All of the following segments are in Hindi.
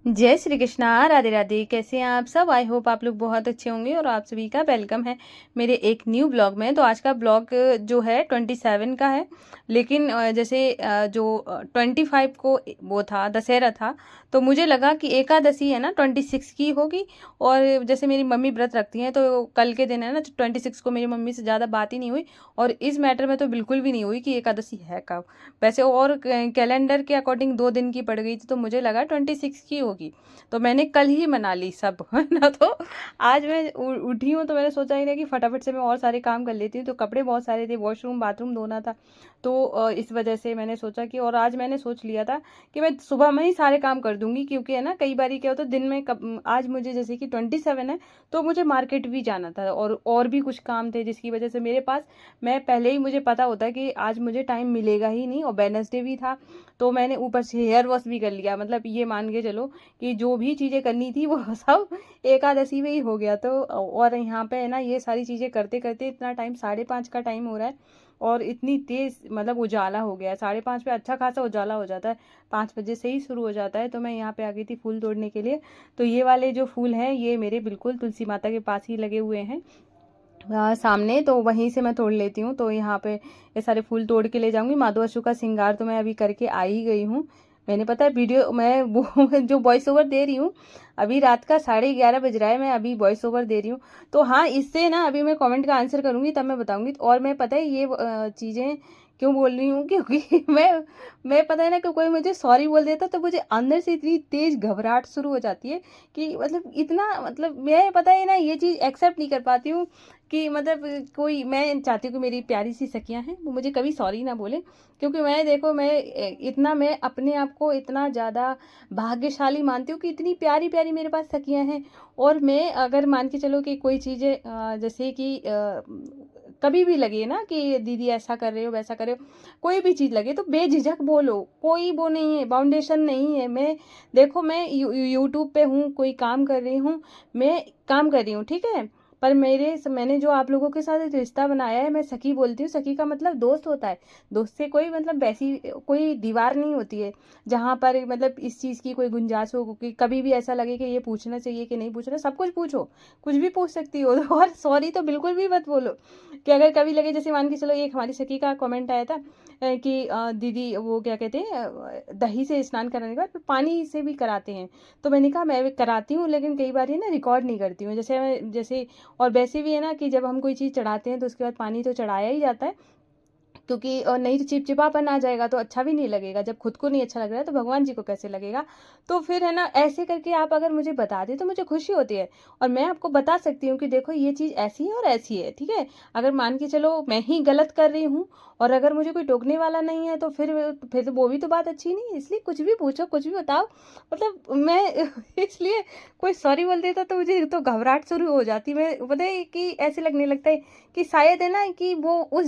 जय श्री कृष्णा, राधे राधे। कैसे हैं आप सब? आई होप आप लोग बहुत अच्छे होंगे और आप सभी का वेलकम है मेरे एक न्यू ब्लॉग में। तो आज का ब्लॉग जो है 27 का है, लेकिन जैसे जो 25 को वो था, दशहरा था, तो मुझे लगा कि एकादशी है ना 26 की होगी। और जैसे मेरी मम्मी व्रत रखती हैं तो कल के दिन है ना 26 को मेरी मम्मी से ज़्यादा बात ही नहीं हुई, और इस मैटर में तो बिल्कुल भी नहीं हुई कि एकादशी है कब। वैसे और कैलेंडर के अकॉर्डिंग 2 दिन की पड़ गई थी, तो मुझे लगा 26 की होगी, तो मैंने कल ही मना ली सब है ना। तो आज मैं उठी हूँ, तो मैंने सोचा ही ना कि फटाफट से मैं और सारे काम कर लेती हूँ। तो कपड़े बहुत सारे थे, वॉशरूम बाथरूम धोना था, तो इस वजह से मैंने सोचा कि, और आज मैंने सोच लिया था कि मैं सुबह में ही सारे काम कर दूंगी, क्योंकि है ना कई बार क्या होता है दिन में आज मुझे जैसे कि 27 है, तो मुझे मार्केट भी जाना था और भी कुछ काम थे, जिसकी वजह से मेरे पास, मैं पहले ही मुझे पता होता कि आज मुझे टाइम मिलेगा ही नहीं, और वेडनेसडे भी था। तो मैंने ऊपर से हेयर वॉश भी कर लिया, मतलब ये मान के चलो कि जो भी चीज़ें करनी थी वो सब एकादशी में ही हो गया। तो और यहाँ पे है ना ये सारी चीज़ें करते करते इतना टाइम, 5:30 का टाइम हो रहा है, और इतनी तेज़ मतलब उजाला हो गया है। 5:30 पे अच्छा खासा उजाला हो जाता है, 5 बजे से ही शुरू हो जाता है। तो मैं यहाँ पे आ गई थी फूल तोड़ने के लिए। तो ये वाले जो फूल हैं ये मेरे बिल्कुल तुलसी माता के पास ही लगे हुए हैं, सामने, तो वहीं से मैं तोड़ लेती हूँ। तो यहाँ पे ये सारे फूल तोड़ के ले जाऊंगी। माधव अशोक का श्रृंगार तो मैं अभी करके आ ही गई हूँ। मैंने पता है वीडियो मैं वो जो वॉइस ओवर दे रही हूँ, अभी रात का 11:30 बज रहा है, मैं अभी वॉइस ओवर दे रही हूँ। तो हाँ, इससे ना अभी मैं कमेंट का आंसर करूँगी, तब मैं बताऊँगी। और मैं पता है ये चीज़ें क्यों बोल रही हूँ, क्योंकि मैं पता है ना कि कोई मुझे सॉरी बोल देता तो मुझे अंदर से इतनी तेज़ घबराहट शुरू हो जाती है कि मतलब इतना, मतलब मैं पता है ना ये चीज़ एक्सेप्ट नहीं कर पाती हूँ कि मतलब कोई, मैं चाहती हूँ कि मेरी प्यारी सी सखियाँ हैं वो मुझे कभी सॉरी ना बोले। क्योंकि मैं देखो, मैं इतना, मैं अपने आप को इतना ज़्यादा भाग्यशाली मानती हूँ कि इतनी प्यारी प्यारी मेरे पास सखियाँ हैं। और मैं अगर मान के चलो कि कोई चीज़ें जैसे कि कभी भी लगे ना कि दीदी ऐसा कर रहे हो वैसा कर रहे हो, कोई भी चीज़ लगे तो बेझिझक बोलो, कोई वो नहीं है, बाउंडेशन नहीं है। मैं देखो, मैं यूट्यूब पे हूँ, कोई काम कर रही हूँ, मैं काम कर रही हूँ, ठीक है, पर मैंने जो आप लोगों के साथ एक रिश्ता बनाया है, मैं सखी बोलती हूँ। सखी का मतलब दोस्त होता है। दोस्त से कोई मतलब वैसी कोई दीवार नहीं होती है जहाँ पर मतलब इस चीज़ की कोई गुंजाइश हो कि कभी भी ऐसा लगे कि ये पूछना चाहिए कि नहीं पूछना। सब कुछ पूछो, कुछ भी पूछ सकती हो। और सॉरी तो बिल्कुल भी मत बोलो। कि अगर कभी लगे, जैसे मान के चलो एक हमारी सखी का कमेंट आया था कि दीदी वो क्या कहते हैं, दही से स्नान कराने के बाद फिर पानी से भी कराते हैं। तो मैंने कहा मैं भी कराती हूँ, लेकिन कई बार ये ना रिकॉर्ड नहीं करती हूँ, जैसे और वैसे भी है ना कि जब हम कोई चीज़ चढ़ाते हैं तो उसके बाद पानी तो चढ़ाया ही जाता है, क्योंकि और नहीं तो चिपचिपापन आ जाएगा तो अच्छा भी नहीं लगेगा। जब खुद को नहीं अच्छा लग रहा है तो भगवान जी को कैसे लगेगा। तो फिर है ना, ऐसे करके आप अगर मुझे बता दें तो मुझे खुशी होती है, और मैं आपको बता सकती हूँ कि देखो ये चीज़ ऐसी है और ऐसी है, ठीक है। अगर मान के चलो मैं ही गलत कर रही हूँ और अगर मुझे कोई टोकने वाला नहीं है, तो फिर तो वो भी तो बात अच्छी नहीं है। इसलिए कुछ भी पूछो, कुछ भी बताओ, मतलब मैं इसलिए कोई सॉरी बोल देता तो मुझे तो घबराहट शुरू हो जाती। मैं पता है कि ऐसे लगने लगता है कि शायद है ना कि वो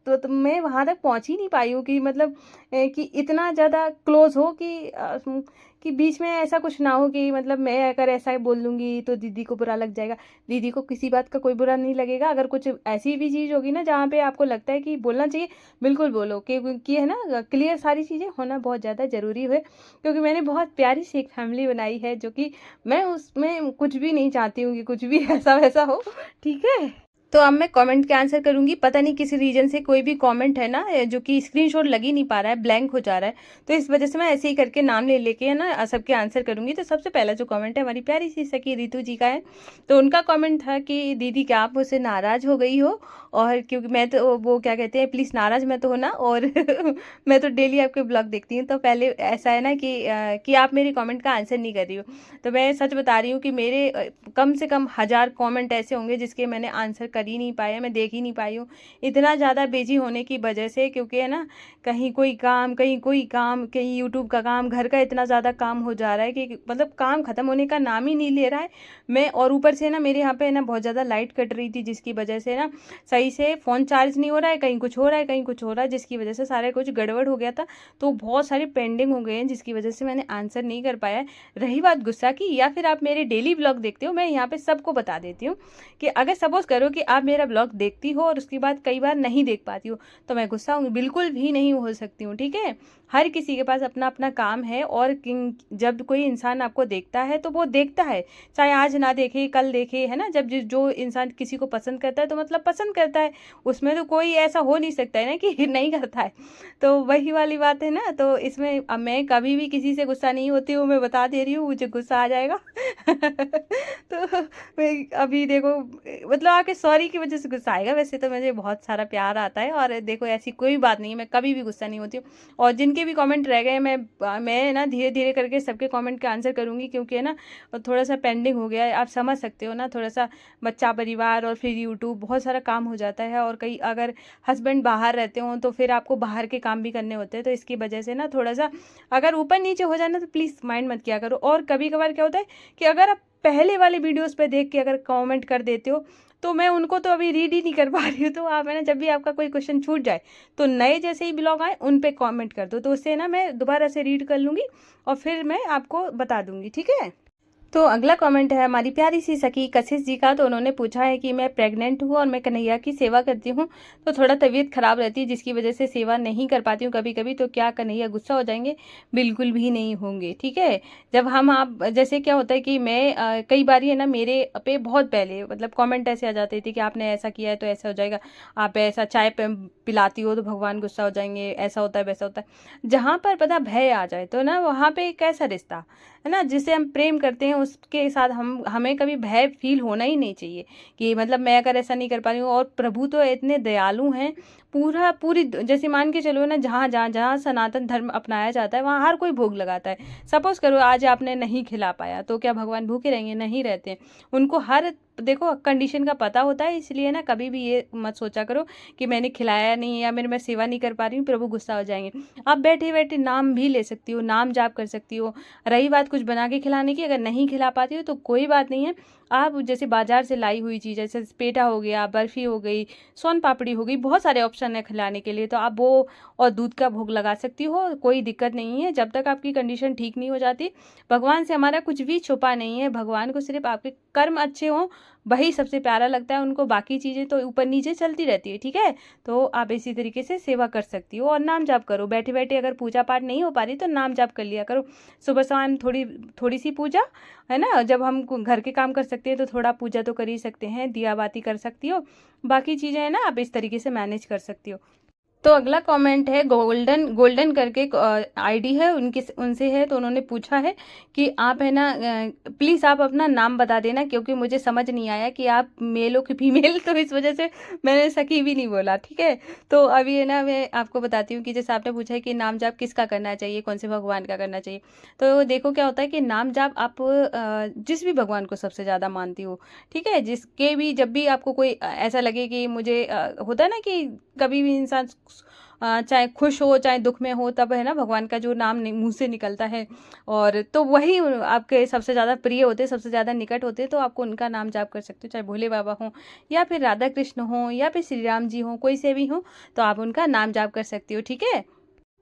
तो मैं वहाँ तक पहुँच ही नहीं पाई हूँ कि मतलब कि इतना ज़्यादा क्लोज हो कि बीच में ऐसा कुछ ना हो कि मतलब मैं अगर ऐसा बोल दूंगी तो दीदी को बुरा लग जाएगा। दीदी को किसी बात का कोई बुरा नहीं लगेगा। अगर कुछ ऐसी भी चीज़ होगी ना जहाँ पे आपको लगता है कि बोलना चाहिए, बिल्कुल बोलो, कि है ना क्लियर सारी चीज़ें होना बहुत ज़्यादा ज़रूरी है। क्योंकि मैंने बहुत प्यारी सी एक फैमिली बनाई है, जो कि मैं उसमें कुछ भी नहीं चाहती हूँ कि कुछ भी ऐसा वैसा हो, ठीक है। तो अब मैं कमेंट के आंसर करूंगी। पता नहीं किसी रीजन से कोई भी कमेंट है ना जो कि स्क्रीनशॉट लग ही नहीं पा रहा है, ब्लैंक हो जा रहा है, तो इस वजह से मैं ऐसे ही करके नाम ले लेके है ना सबके आंसर करूंगी। तो सबसे पहला जो कमेंट है हमारी प्यारी सी सखी रितु जी का है। तो उनका कमेंट था कि दीदी क्या आप मुझसे नाराज हो गई हो, और क्योंकि मैं तो वो क्या कहते हैं, प्लीज़ नाराज मत हो ना, और मैं तो डेली आपके ब्लॉग देखती हूँ। तो पहले ऐसा है ना कि आप मेरी कमेंट का आंसर नहीं कर रही हो। तो मैं सच बता रही हूँ कि मेरे कम से कम 1000 कमेंट ऐसे होंगे जिसके मैंने आंसर कर ही नहीं पाया, मैं देख ही नहीं पाई हूँ, इतना ज़्यादा बिजी होने की वजह से। क्योंकि है ना, कहीं कोई काम, कहीं कोई काम, कहीं यूट्यूब का काम, घर का इतना ज़्यादा काम हो जा रहा है कि मतलब काम ख़त्म होने का नाम ही नहीं ले रहा है। मैं और ऊपर से ना मेरे यहाँ पे ना बहुत ज़्यादा लाइट कट रही थी, जिसकी वजह से ना सही से फ़ोन चार्ज नहीं हो रहा है, कहीं कुछ हो रहा है, कहीं कुछ हो रहा है, जिसकी वजह से सारे कुछ गड़बड़ हो गया था। तो बहुत सारे पेंडिंग हो गए हैं, जिसकी वजह से मैंने आंसर नहीं कर पाया है। रही बात गुस्सा की, या फिर आप मेरे डेली ब्लॉग देखते हो, मैं यहाँ पे सबको बता देती हूँ कि अगर सपोज करो कि आप मेरा ब्लॉग देखती हो और उसके बाद कई बार नहीं देख पाती हो तो मैं गुस्सा हूँ? बिल्कुल भी नहीं हो सकती हूँ, ठीक है। हर किसी के पास अपना अपना काम है और जब कोई इंसान आपको देखता है तो वो देखता है, चाहे आज ना देखे कल देखे, है ना। जब जो इंसान किसी को पसंद करता है तो मतलब पसंद करता है, उसमें तो कोई ऐसा हो नहीं सकता है ना कि नहीं करता है। तो वही वाली बात है ना। तो इसमें अब मैं कभी भी किसी से गुस्सा नहीं होती हूँ, मैं बता दे रही हूँ, मुझे गुस्सा आ जाएगा। तो मैं अभी देखो, मतलब आपके सॉरी की वजह से गुस्सा आएगा, वैसे तो मुझे बहुत सारा प्यार आता है और देखो ऐसी कोई बात नहीं है, मैं कभी भी गुस्सा नहीं होती हूँ। और जिनके भी कमेंट रह गए मैं ना धीरे धीरे करके सबके कमेंट का आंसर करूँगी, क्योंकि है ना थोड़ा सा पेंडिंग हो गया है, आप समझ सकते हो ना। थोड़ा सा बच्चा, परिवार और फिर यूट्यूब, बहुत सारा काम हो जाता है। और कई अगर हस्बैंड बाहर रहते हों तो फिर आपको बाहर के काम भी करने होते हैं, तो इसकी वजह से ना थोड़ा सा अगर ऊपर नीचे हो जाए ना तो प्लीज़ माइंड मत किया करो। और कभी कभार क्या होता है कि अगर आप पहले वाली वीडियोस पे देख के अगर कमेंट कर देते हो तो मैं उनको तो अभी रीड ही नहीं कर पा रही हूँ। तो आप है ना, जब भी आपका कोई क्वेश्चन छूट जाए तो नए जैसे ही ब्लॉग आए उन पे कमेंट कर दो, तो उससे ना मैं दोबारा से रीड कर लूँगी और फिर मैं आपको बता दूँगी, ठीक है। तो अगला कमेंट है हमारी प्यारी सी सखी कशिश जी का। तो उन्होंने पूछा है कि मैं प्रेग्नेंट हूँ और मैं कन्हैया की सेवा करती हूँ, तो थोड़ा तबीयत खराब रहती है जिसकी वजह से सेवा नहीं कर पाती हूँ कभी कभी, तो क्या कन्हैया गुस्सा हो जाएंगे? बिल्कुल भी नहीं होंगे, ठीक है। जब हम आप जैसे क्या होता है कि मैं कई बार है ना, मेरे पे बहुत पहले मतलब कमेंट ऐसे आ जाते थे कि आपने ऐसा किया है तो ऐसा हो जाएगा, आप ऐसा चाय पिलाती हो तो भगवान गुस्सा हो जाएंगे, ऐसा होता है वैसा होता है। जहाँ पर पता भय आ जाए तो ना वहाँ पे एक ऐसा रिश्ता है ना जिसे हम प्रेम करते हैं, उसके साथ हमें कभी भय फील होना ही नहीं चाहिए कि मतलब मैं अगर ऐसा नहीं कर पा रही हूँ। और प्रभु तो इतने दयालु हैं, पूरी जैसे मान के चलो ना, जहाँ जहाँ जहाँ सनातन धर्म अपनाया जाता है वहाँ हर कोई भोग लगाता है। सपोज करो आज आपने नहीं खिला पाया तो क्या भगवान भूखे रहेंगे? नहीं रहते हैं। उनको हर देखो कंडीशन का पता होता है, इसलिए ना कभी भी ये मत सोचा करो कि मैंने खिलाया नहीं या मैं सेवा नहीं कर पा रही हूँ प्रभु गुस्सा हो जाएंगे। आप बैठे बैठे नाम भी ले सकती हो, नाम जाप कर सकती हो। रही बात कुछ बना के खिलाने की, अगर नहीं खिला पाती हो तो कोई बात नहीं है। आप जैसे बाजार से लाई हुई चीज़, जैसे पेठा हो गया, बर्फ़ी हो गई, सोन पापड़ी हो गई, बहुत सारे ऑप्शन है खिलाने के लिए, तो आप वो और दूध का भोग लगा सकती हो, कोई दिक्कत नहीं है। जब तक आपकी कंडीशन ठीक नहीं हो जाती, भगवान से हमारा कुछ भी छुपा नहीं है। भगवान को सिर्फ आपके कर्म अच्छे हों वही सबसे प्यारा लगता है उनको, बाकी चीज़ें तो ऊपर नीचे चलती रहती है, ठीक है। तो आप इसी तरीके से सेवा कर सकती हो और नाम जाप करो बैठे बैठे। अगर पूजा पाठ नहीं हो पा रही तो नाम जाप कर लिया करो। सुबह शाम थोड़ी थोड़ी सी पूजा, है ना। जब हम घर के काम कर सकते हैं तो थोड़ा पूजा तो कर ही सकते हैं, दिया बाती कर सकती हो, बाकी चीज़ें है ना आप इस तरीके से मैनेज कर सकती हो। तो अगला कमेंट है गोल्डन गोल्डन करके आईडी है उनकी, उनसे है। तो उन्होंने पूछा है कि आप है ना प्लीज़ आप अपना नाम बता देना, क्योंकि मुझे समझ नहीं आया कि आप मेल हो कि फीमेल, तो इस वजह से मैंने सखी भी नहीं बोला, ठीक है। तो अभी है ना मैं आपको बताती हूँ कि जैसे आपने पूछा है कि नाम जाप किसका करना चाहिए, कौन से भगवान का करना चाहिए। तो देखो क्या होता है कि नाम जाप आप जिस भी भगवान को सबसे ज़्यादा मानती हो, ठीक है, जिसके भी जब भी आपको कोई ऐसा लगे कि मुझे होता है ना कि कभी भी इंसान चाहे खुश हो चाहे दुख में हो, तब है ना भगवान का जो नाम मुंह से निकलता है, और तो वही आपके सबसे ज़्यादा प्रिय होते हैं, सबसे ज़्यादा निकट होते हैं, तो आपको उनका नाम जाप कर सकते हो। चाहे भोले बाबा हों या फिर राधा कृष्ण हों या फिर श्री राम जी हों, कोई से भी हों, तो आप उनका नाम जाप कर सकती हो, ठीक है।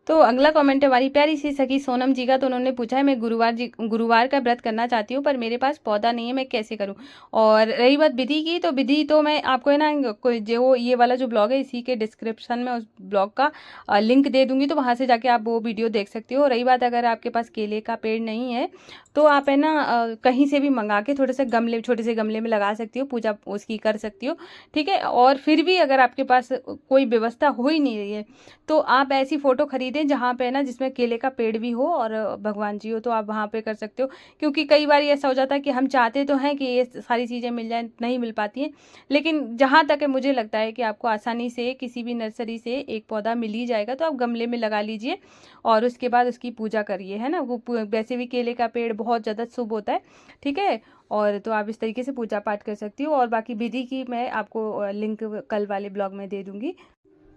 तो अगला कमेंट है हमारी प्यारी सी सखी सोनम जी का। तो उन्होंने पूछा है मैं गुरुवार का व्रत करना चाहती हूँ पर मेरे पास पौधा नहीं है, मैं कैसे करूँ? और रही बात विधि की, तो विधि तो मैं आपको है ना कोई जो ये वाला जो ब्लॉग है इसी के डिस्क्रिप्शन में उस ब्लॉग का लिंक दे दूंगी, तो वहाँ से जाके आप वो वीडियो देख सकती हो। रही बात अगर आपके पास केले का पेड़ नहीं है तो आप है ना कहीं से भी मंगा के थोड़े से गमले, छोटे से गमले में लगा सकती हो, पूजा उसकी कर सकती हो, ठीक है। और फिर भी अगर आपके पास कोई व्यवस्था हो ही नहीं रही है तो आप ऐसी फ़ोटो खरीदें जहाँ पे ना जिसमें केले का पेड़ भी हो और भगवान जी हो, तो आप वहाँ पे कर सकते हो। क्योंकि कई बार ऐसा हो जाता है कि हम चाहते तो हैं कि ये सारी चीज़ें मिल जाएं, नहीं मिल पाती हैं, लेकिन जहाँ तक है मुझे लगता है कि आपको आसानी से किसी भी नर्सरी से एक पौधा मिल ही जाएगा, तो आप गमले में लगा लीजिए और उसके बाद उसकी पूजा करिए, है ना। वो वैसे भी केले का पेड़ बहुत ज़्यादा शुभ होता है, ठीक है। और तो आप इस तरीके से पूजा पाठ कर सकती हो, और बाकी विधि की मैं आपको लिंक कल वाले ब्लॉग में दे दूँगी।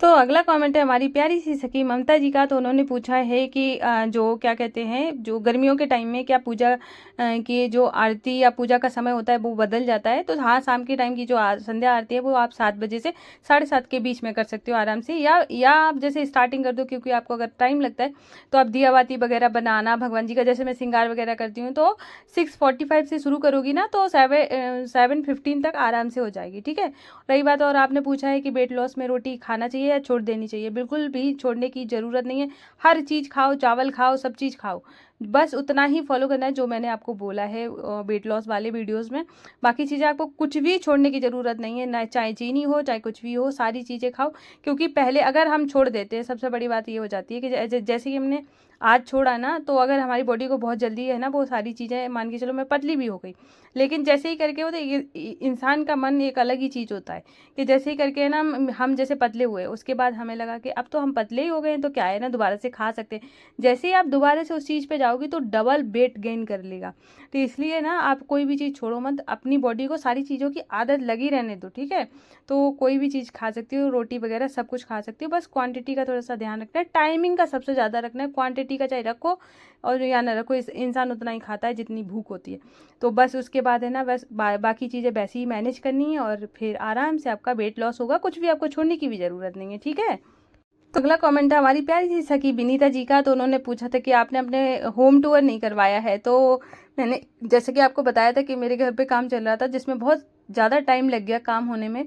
तो अगला कमेंट है हमारी प्यारी सी सखी ममता जी का। तो उन्होंने पूछा है कि जो क्या कहते हैं, जो गर्मियों के टाइम में क्या पूजा की जो आरती या पूजा का समय होता है वो बदल जाता है। तो हाँ, शाम के टाइम की जो संध्या आरती है वो आप 7 बजे से 7:30 के बीच में कर सकते हो आराम से, या आप जैसे स्टार्टिंग कर दो, क्योंकि आपको अगर टाइम लगता है तो आप दिया बाती वगैरह बनाना भगवान जी का, जैसे मैं श्रृंगार वगैरह करती हूँ तो 6:45 से शुरू करोगी ना तो 7:15 तक आराम से हो जाएगी। ठीक है। रही बात, और आपने पूछा है कि वेट लॉस में रोटी खाना चाहिए या छोड़ देनी चाहिए। बिल्कुल भी छोड़ने की ज़रूरत नहीं है। हर चीज़ खाओ, चावल खाओ, सब चीज़ खाओ, बस उतना ही फॉलो करना है जो मैंने आपको बोला है वेट लॉस वाले वीडियोस में। बाकी चीज़ें आपको कुछ भी छोड़ने की ज़रूरत नहीं है, ना चाहे चीनी हो चाहे कुछ भी हो, सारी चीज़ें खाओ। क्योंकि पहले अगर हम छोड़ देते हैं, सबसे बड़ी बात ये हो जाती है कि जैसे कि हमने आज छोड़ा ना, तो अगर हमारी बॉडी को बहुत जल्दी है ना वो सारी चीज़ें, मान के चलो मैं पतली भी हो गई, लेकिन जैसे ही करके वो तो इंसान का मन एक अलग ही चीज़ होता है कि जैसे ही करके ना हम जैसे पतले हुए, उसके बाद हमें लगा कि अब तो हम पतले ही हो गए हैं तो क्या है ना, दोबारा से खा सकते हैं। जैसे ही आप दोबारा से उस चीज़ पे जाओगी तो डबल वेट गेन कर लेगा। तो इसलिए ना आप कोई भी चीज़ छोड़ो मत, अपनी बॉडी को सारी चीज़ों की आदत लगी रहने दो। ठीक है। तो कोई भी चीज़ खा सकती हो, रोटी वगैरह सब कुछ खा सकती हो, बस क्वांटिटी का थोड़ा सा ध्यान रखना है, टाइमिंग का सबसे ज़्यादा रखना है। क्वांटिटी का चाहे रखो और या ना रखो, इंसान उतना ही खाता है जितनी भूख होती है। तो बस उसके बाद है ना, बस बाकी चीज़ें वैसे ही मैनेज करनी है और फिर आराम से आपका वेट लॉस होगा। कुछ भी आपको छोड़ने की भी ज़रूरत नहीं है। ठीक है। तो अगला कमेंट है हमारी प्यारी सी सखी विनीता जी का। तो उन्होंने पूछा था कि आपने अपने होम टूर नहीं करवाया है। तो मैंने जैसे कि आपको बताया था कि मेरे घर पे काम चल रहा था जिसमें बहुत ज़्यादा टाइम लग गया काम होने में।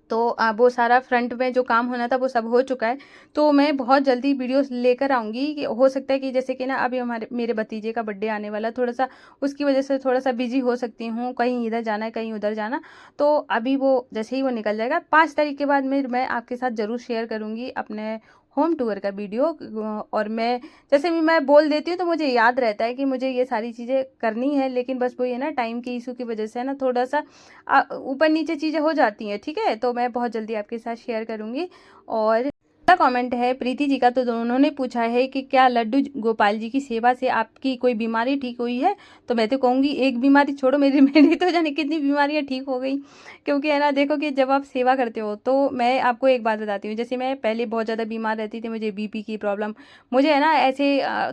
तो वो सारा फ्रंट में जो काम होना था वो सब हो चुका है। तो मैं बहुत जल्दी वीडियोस लेकर आऊँगी। कि हो सकता है कि जैसे कि ना अभी मेरे भतीजे का बर्थडे आने वाला है, थोड़ा-सा उसकी वजह से थोड़ा-सा बिज़ी हो सकती हूँ, कहीं इधर जाना है, कहीं उधर जाना। तो अभी वो जैसे ही वो निकल जाएगा 5 तारीख के बाद मैं आपके साथ ज़रूर शेयर करूँगी अपने होम टूर का वीडियो। और मैं जैसे भी मैं बोल देती हूँ तो मुझे याद रहता है कि मुझे ये सारी चीज़ें करनी है, लेकिन बस वही है ना, टाइम के इशू की वजह से है ना, थोड़ा-सा ऊपर नीचे चीज़ें हो जाती हैं। ठीक है। तो मैं बहुत जल्दी आपके साथ शेयर करूँगी। और अगला कमेंट है प्रीति जी का। तो उन्होंने पूछा है कि क्या लड्डू गोपाल जी की सेवा से आपकी कोई बीमारी ठीक हुई है। तो मैं तो कहूँगी एक बीमारी छोड़ो, मेरी तो जाने कितनी बीमारियाँ ठीक हो गई। क्योंकि है ना, देखो कि जब आप सेवा करते हो तो मैं आपको एक बात बताती हूँ। जैसे मैं पहले बहुत ज़्यादा बीमार रहती थी, मुझे बीपी की प्रॉब्लम, मुझे है ना ऐसे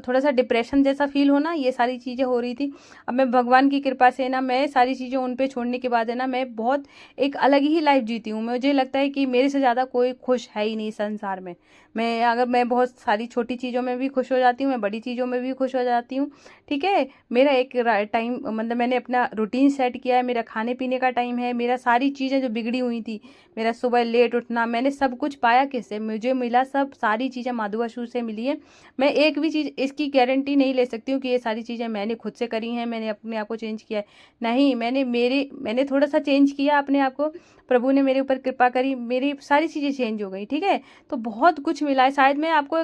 थोड़ा सा डिप्रेशन जैसा फील होना, ये सारी चीज़ें हो रही थी। अब मैं भगवान की कृपा से ना, मैं सारी चीज़ें उन पे छोड़ने के बाद है ना, मैं बहुत एक अलग ही लाइफ जीती हूँ। मुझे लगता है कि मेरे से ज़्यादा कोई खुश है ही नहीं संसार में। मैं बहुत सारी छोटी चीज़ों में भी खुश हो जाती हूँ, मैं बड़ी चीज़ों में भी खुश हो जाती हूँ। ठीक है। मेरा एक टाइम, मतलब मैंने अपना रूटीन सेट किया है, मेरा खाने पीने का टाइम है, मेरा सारी चीज़ें जो बिगड़ी हुई थी, मेरा सुबह लेट उठना, मैंने सब कुछ पाया किससे, मुझे मिला सब सारी चीज़ें माधुआशु से मिली है। मैं एक भी चीज़ इसकी गारंटी नहीं ले सकती हूँ कि ये सारी चीज़ें मैंने खुद से करी हैं, मैंने अपने आप को चेंज किया है। नहीं, मैंने थोड़ा सा चेंज किया अपने आप को, प्रभु ने मेरे ऊपर कृपा करी, मेरी सारी चीज़ें चेंज हो गई। ठीक है। तो बहुत कुछ मिला है। शायद मैं आपको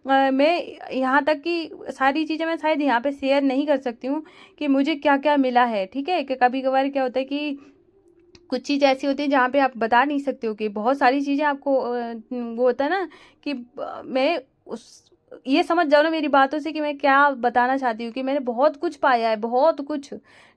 मैं यहाँ तक कि सारी चीज़ें मैं शायद यहाँ पे शेयर नहीं कर सकती हूँ कि मुझे क्या क्या मिला है। ठीक है। कि कभी कभार क्या होता है कि कुछ चीज़ ऐसी होती है जहाँ पे आप बता नहीं सकते हो, कि बहुत सारी चीज़ें आपको वो होता है ना कि मैं उस ये समझ जाओ ना मेरी बातों से कि मैं क्या बताना चाहती हूँ, कि मैंने बहुत कुछ पाया है, बहुत कुछ।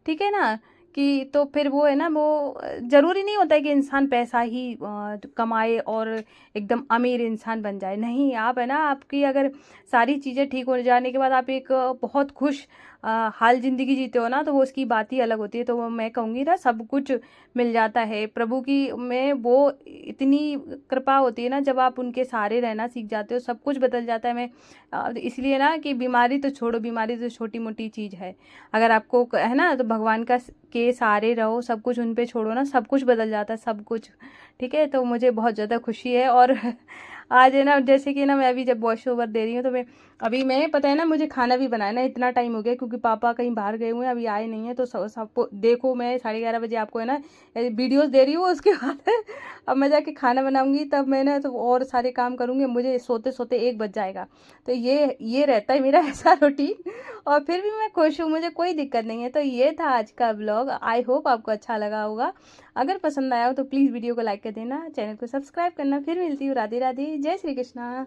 ठीक है ना। कि तो फिर वो है ना, वो ज़रूरी नहीं होता है कि इंसान पैसा ही कमाए और एकदम अमीर इंसान बन जाए। नहीं, आप है ना, आपकी अगर सारी चीज़ें ठीक हो जाने के बाद आप एक बहुत खुश हाल ज़िंदगी जीते हो ना, तो वो उसकी बात ही अलग होती है। तो वो मैं कहूँगी ना, सब कुछ मिल जाता है प्रभु की में, वो इतनी कृपा होती है ना, जब आप उनके सहारे रहना सीख जाते हो सब कुछ बदल जाता है। मैं इसलिए ना कि बीमारी तो छोड़ो, बीमारी तो छोटी मोटी चीज़ है। अगर आपको है ना, तो भगवान के सहारे रहो, सब कुछ उन पे छोड़ो ना, सब कुछ बदल जाता है, सब कुछ। ठीक है। तो मुझे बहुत ज़्यादा खुशी है। और आज है ना, जैसे कि ना मैं अभी जब वॉइस ओवर दे रही हूँ तो मैं पता है ना, मुझे खाना भी बनाना है, इतना टाइम हो गया क्योंकि पापा कहीं बाहर गए हुए हैं, अभी आए नहीं हैं। तो सबको देखो, मैं 11:30 बजे आपको है ना वीडियोस दे रही हूँ, उसके बाद अब मैं जाके खाना बनाऊंगी, तब मैं ना तो और सारे काम करूँगी, मुझे सोते सोते 1 बज जाएगा। तो ये रहता है मेरा ऐसा रूटीन। और फिर भी मैं खुश हूँ, मुझे कोई दिक्कत नहीं है। तो ये था आज का ब्लॉग, आई होप आपको अच्छा लगा होगा। अगर पसंद आया हो तो प्लीज़ वीडियो को लाइक कर देना, चैनल को सब्सक्राइब करना। फिर मिलती हूँ। राधे राधे, जय श्री कृष्णा।